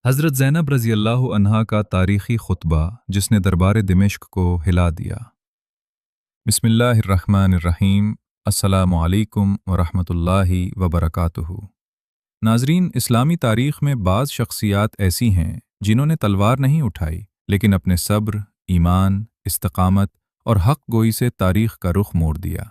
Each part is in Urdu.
حضرت زینب رضی اللہ عنہا کا تاریخی خطبہ جس نے دربار دمشق کو ہلا دیا۔ بسم اللہ الرحمن الرحیم۔ السلام علیکم ورحمۃ اللہ وبرکاتہ۔ ناظرین، اسلامی تاریخ میں بعض شخصیات ایسی ہیں جنہوں نے تلوار نہیں اٹھائی لیکن اپنے صبر، ایمان، استقامت اور حق گوئی سے تاریخ کا رخ موڑ دیا۔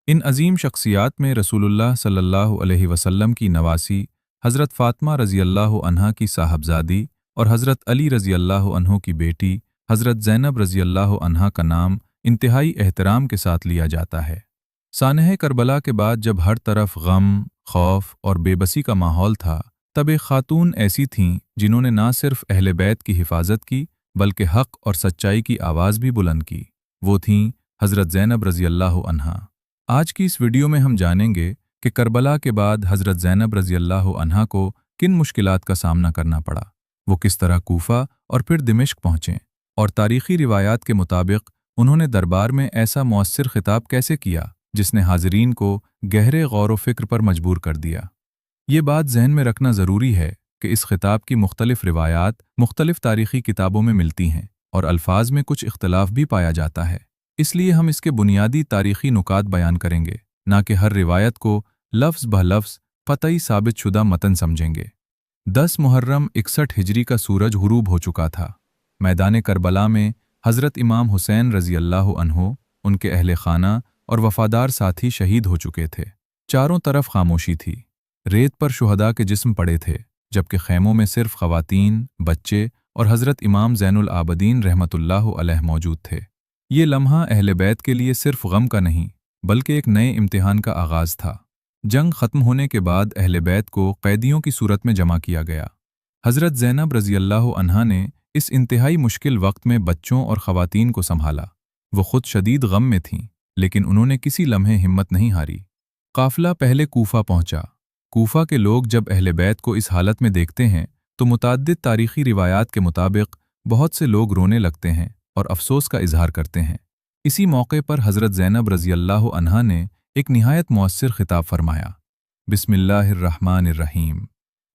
ان عظیم شخصیات میں رسول اللہ صلی اللہ علیہ وسلم کی نواسی حضرت فاطمہ رضی اللہ عنہا کی صاحبزادی اور حضرت علی رضی اللہ عنہ کی بیٹی حضرت زینب رضی اللہ عنہا کا نام انتہائی احترام کے ساتھ لیا جاتا ہے۔ سانحہ کربلا کے بعد جب ہر طرف غم، خوف اور بے بسی کا ماحول تھا، تب ایک خاتون ایسی تھیں جنہوں نے نہ صرف اہل بیت کی حفاظت کی بلکہ حق اور سچائی کی آواز بھی بلند کی۔ وہ تھیں حضرت زینب رضی اللہ عنہا۔ آج کی اس ویڈیو میں ہم جانیں گے کہ کربلا کے بعد حضرت زینب رضی اللہ عنہا کو کن مشکلات کا سامنا کرنا پڑا، وہ کس طرح کوفہ اور پھر دمشق پہنچیں، اور تاریخی روایات کے مطابق انہوں نے دربار میں ایسا مؤثر خطاب کیسے کیا جس نے حاضرین کو گہرے غور و فکر پر مجبور کر دیا۔ یہ بات ذہن میں رکھنا ضروری ہے کہ اس خطاب کی مختلف روایات مختلف تاریخی کتابوں میں ملتی ہیں اور الفاظ میں کچھ اختلاف بھی پایا جاتا ہے، اس لیے ہم اس کے بنیادی تاریخی نکات بیان کریں گے، نہ کہ ہر روایت کو لفظ بہ لفظ قطعی ثابت شدہ متن سمجھیں گے۔ 10 محرم 61 ہجری کا سورج غروب ہو چکا تھا۔ میدان کربلا میں حضرت امام حسین رضی اللہ عنہ، ان کے اہل خانہ اور وفادار ساتھی شہید ہو چکے تھے۔ چاروں طرف خاموشی تھی۔ ریت پر شہداء کے جسم پڑے تھے، جبکہ خیموں میں صرف خواتین، بچے اور حضرت امام زین العابدین رحمۃ اللہ علیہ موجود تھے۔ یہ لمحہ اہل بیت کے لیے صرف غم کا نہیں بلکہ ایک نئے امتحان کا آغاز تھا۔ جنگ ختم ہونے کے بعد اہل بیت کو قیدیوں کی صورت میں جمع کیا گیا۔ حضرت زینب رضی اللہ عنہا نے اس انتہائی مشکل وقت میں بچوں اور خواتین کو سنبھالا۔ وہ خود شدید غم میں تھیں، لیکن انہوں نے کسی لمحے ہمت نہیں ہاری۔ قافلہ پہلے کوفہ پہنچا۔ کوفہ کے لوگ جب اہل بیت کو اس حالت میں دیکھتے ہیں تو متعدد تاریخی روایات کے مطابق بہت سے لوگ رونے لگتے ہیں اور افسوس کا اظہار کرتے ہیں۔ اسی موقع پر حضرت زینب رضی اللہ عنہا نے ایک نہایت مؤثر خطاب فرمایا۔ بسم اللہ الرحمن الرحیم۔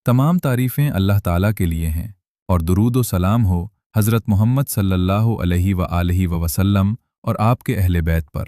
تمام تعریفیں اللہ تعالیٰ کے لیے ہیں اور درود و سلام ہو حضرت محمد صلی اللہ علیہ وآلہ وسلم اور آپ کے اہل بیت پر۔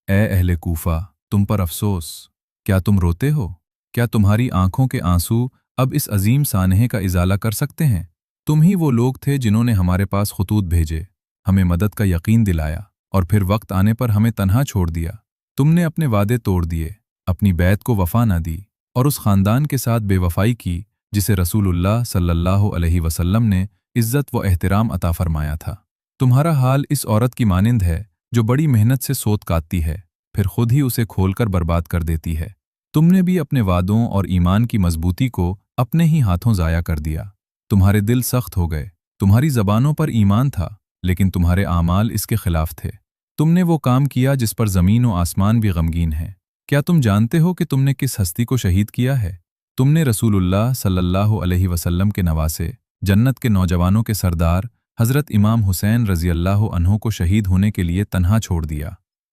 اے اہل کوفہ، تم پر افسوس، کیا تم روتے ہو؟ کیا تمہاری آنکھوں کے آنسو اب اس عظیم سانحے کا ازالہ کر سکتے ہیں؟ تم ہی وہ لوگ تھے جنہوں نے ہمارے پاس خطوط بھیجے، ہمیں مدد کا یقین دلایا اور پھر وقت آنے پر ہمیں تنہا چھوڑ دیا۔ تم نے اپنے وعدے توڑ دیے، اپنی بیعت کو وفا نہ دی اور اس خاندان کے ساتھ بے وفائی کی جسے رسول اللہ صلی اللہ علیہ وسلم نے عزت و احترام عطا فرمایا تھا۔ تمہارا حال اس عورت کی مانند ہے جو بڑی محنت سے سوت کاٹتی ہے، پھر خود ہی اسے کھول کر برباد کر دیتی ہے۔ تم نے بھی اپنے وعدوں اور ایمان کی مضبوطی کو اپنے ہی ہاتھوں ضائع کر دیا۔ تمہارے دل سخت ہو گئے، تمہاری زبانوں پر ایمان تھا لیکن تمہارے اعمال اس کے خلاف تھے۔ تم نے وہ کام کیا جس پر زمین و آسمان بھی غمگین ہیں۔ کیا تم جانتے ہو کہ تم نے کس ہستی کو شہید کیا ہے؟ تم نے رسول اللہ صلی اللہ علیہ وسلم کے نواسے، جنت کے نوجوانوں کے سردار حضرت امام حسین رضی اللہ عنہ کو شہید ہونے کے لیے تنہا چھوڑ دیا۔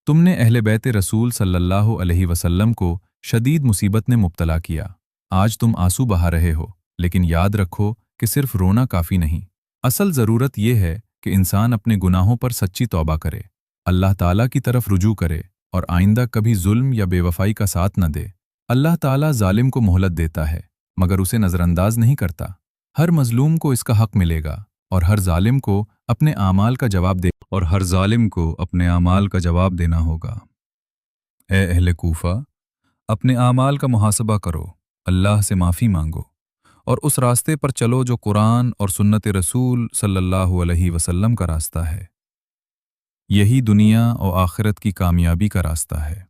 تم نے اہل بیت رسول صلی اللہ علیہ وسلم کو شدید مصیبت نے مبتلا کیا۔ آج تم آنسو بہا رہے ہو، لیکن یاد رکھو کہ صرف رونا کافی نہیں۔ اصل ضرورت یہ ہے کہ انسان اپنے گناہوں پر سچی توبہ کرے، اللہ تعالیٰ کی طرف رجوع کرے اور آئندہ کبھی ظلم یا بے وفائی کا ساتھ نہ دے۔ اللہ تعالیٰ ظالم کو مہلت دیتا ہے مگر اسے نظر انداز نہیں کرتا۔ ہر مظلوم کو اس کا حق ملے گا اور ہر ظالم کو اپنے اعمال کا جواب دینا ہوگا۔ اے اہل کوفہ، اپنے اعمال کا محاسبہ کرو، اللہ سے معافی مانگو اور اس راستے پر چلو جو قرآن اور سنت رسول صلی اللہ علیہ وسلم کا راستہ ہے۔ یہی دنیا اور آخرت کی کامیابی کا راستہ ہے۔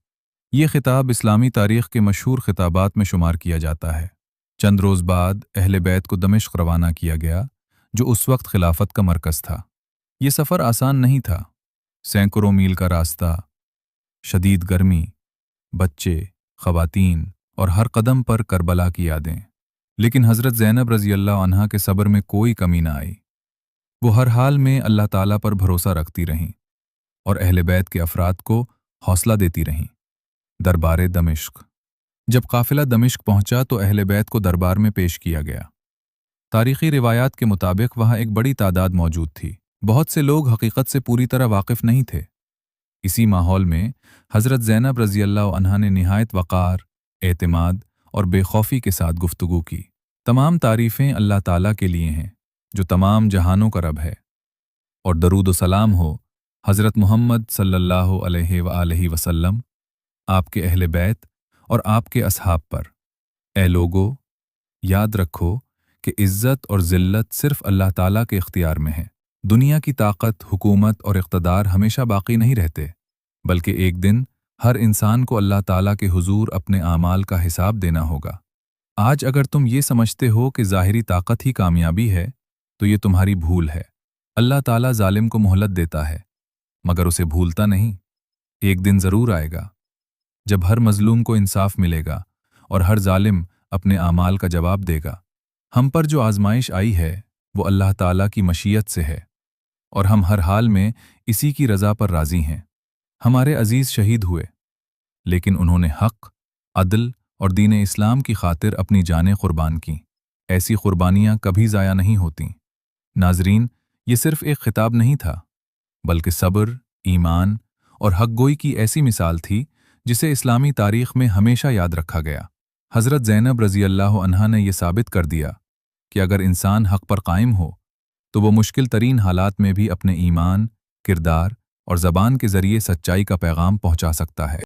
یہ خطاب اسلامی تاریخ کے مشہور خطابات میں شمار کیا جاتا ہے۔ چند روز بعد اہل بیت کو دمشق روانہ کیا گیا، جو اس وقت خلافت کا مرکز تھا۔ یہ سفر آسان نہیں تھا۔ سینکڑوں میل کا راستہ، شدید گرمی، بچے، خواتین اور ہر قدم پر کربلا کی یادیں۔ لیکن حضرت زینب رضی اللہ عنہا کے صبر میں کوئی کمی نہ آئی۔ وہ ہر حال میں اللہ تعالیٰ پر بھروسہ رکھتی رہیں اور اہل بیت کے افراد کو حوصلہ دیتی رہیں۔ دربار دمشق۔ جب قافلہ دمشق پہنچا تو اہل بیت کو دربار میں پیش کیا گیا۔ تاریخی روایات کے مطابق وہاں ایک بڑی تعداد موجود تھی۔ بہت سے لوگ حقیقت سے پوری طرح واقف نہیں تھے۔ اسی ماحول میں حضرت زینب رضی اللہ عنہا نے نہایت وقار، اعتماد اور بے خوفی کے ساتھ گفتگو کی۔ تمام تعریفیں اللہ تعالیٰ کے لیے ہیں جو تمام جہانوں کا رب ہے، اور درود و سلام ہو حضرت محمد صلی اللہ علیہ وآلہ وسلم، آپ کے اہل بیت اور آپ کے اصحاب پر۔ اے لوگو، یاد رکھو کہ عزت اور ذلت صرف اللہ تعالیٰ کے اختیار میں ہے۔ دنیا کی طاقت، حکومت اور اقتدار ہمیشہ باقی نہیں رہتے، بلکہ ایک دن ہر انسان کو اللہ تعالیٰ کے حضور اپنے اعمال کا حساب دینا ہوگا۔ آج اگر تم یہ سمجھتے ہو کہ ظاہری طاقت ہی کامیابی ہے، تو یہ تمہاری بھول ہے۔ اللہ تعالیٰ ظالم کو مہلت دیتا ہے، مگر اسے بھولتا نہیں۔ ایک دن ضرور آئے گا جب ہر مظلوم کو انصاف ملے گا اور ہر ظالم اپنے اعمال کا جواب دے گا۔ ہم پر جو آزمائش آئی ہے وہ اللہ تعالیٰ کی مشیت سے ہے، اور ہم ہر حال میں اسی کی رضا پر راضی ہیں۔ ہمارے عزیز شہید ہوئے، لیکن انہوں نے حق، عدل اور دین اسلام کی خاطر اپنی جانیں قربان کیں۔ ایسی قربانیاں کبھی ضائع نہیں ہوتیں۔ ناظرین، یہ صرف ایک خطاب نہیں تھا، بلکہ صبر، ایمان اور حق گوئی کی ایسی مثال تھی جسے اسلامی تاریخ میں ہمیشہ یاد رکھا گیا۔ حضرت زینب رضی اللہ عنہا نے یہ ثابت کر دیا کہ اگر انسان حق پر قائم ہو تو وہ مشکل ترین حالات میں بھی اپنے ایمان، کردار اور زبان کے ذریعے سچائی کا پیغام پہنچا سکتا ہے۔